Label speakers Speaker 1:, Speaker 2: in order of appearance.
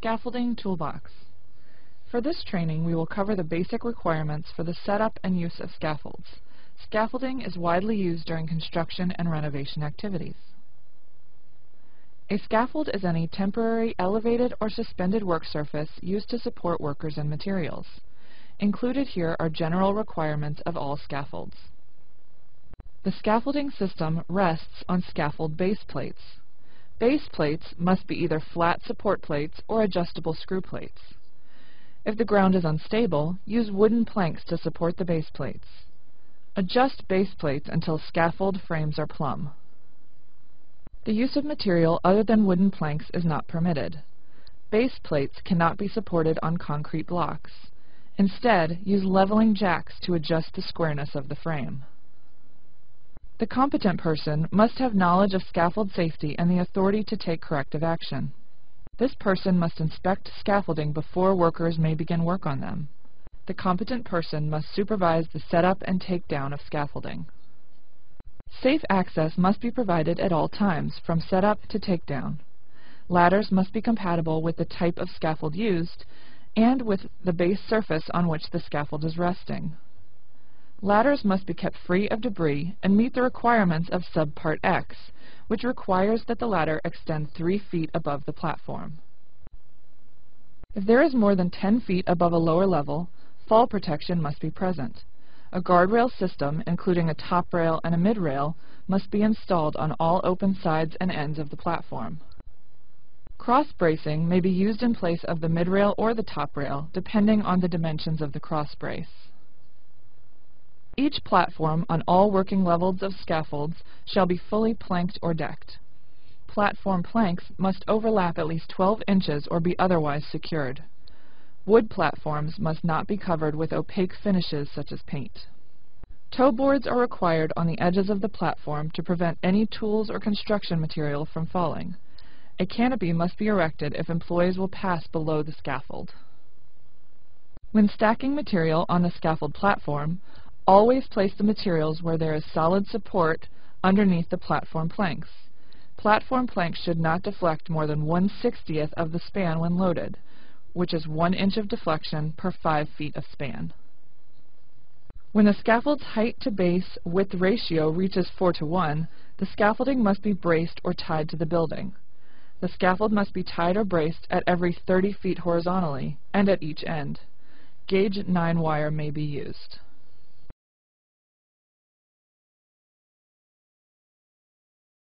Speaker 1: Scaffolding Toolbox. For this training, we will cover the basic requirements for the setup and use of scaffolds. Scaffolding is widely used during construction and renovation activities. A scaffold is any temporary elevated or suspended work surface used to support workers and materials. Included here are general requirements of all scaffolds. The scaffolding system rests on scaffold base plates. Base plates must be either flat support plates or adjustable screw plates. If the ground is unstable, use wooden planks to support the base plates. Adjust base plates until scaffold frames are plumb. The use of material other than wooden planks is not permitted. Base plates cannot be supported on concrete blocks. Instead, use leveling jacks to adjust the squareness of the frame. The competent person must have knowledge of scaffold safety and the authority to take corrective action. This person must inspect scaffolding before workers may begin work on them. The competent person must supervise the setup and takedown of scaffolding. Safe access must be provided at all times, from setup to takedown. Ladders must be compatible with the type of scaffold used and with the base surface on which the scaffold is resting. Ladders must be kept free of debris and meet the requirements of Subpart X, which requires that the ladder extend 3 feet above the platform. If there is more than 10 feet above a lower level, fall protection must be present. A guardrail system, including a top rail and a mid-rail, must be installed on all open sides and ends of the platform. Cross bracing may be used in place of the mid-rail or the top rail, depending on the dimensions of the cross brace. Each platform on all working levels of scaffolds shall be fully planked or decked. Platform planks must overlap at least 12 inches or be otherwise secured. Wood platforms must not be covered with opaque finishes such as paint. Toe boards are required on the edges of the platform to prevent any tools or construction material from falling. A canopy must be erected if employees will pass below the scaffold. When stacking material on the scaffold platform, always place the materials where there is solid support underneath the platform planks. Platform planks should not deflect more than 1/60th of the span when loaded, which is 1 inch of deflection per 5 feet of span. When the scaffold's height to base width ratio reaches 4:1, the scaffolding must be braced or tied to the building. The scaffold must be tied or braced at every 30 feet horizontally and at each end. Gauge 9 wire may be used.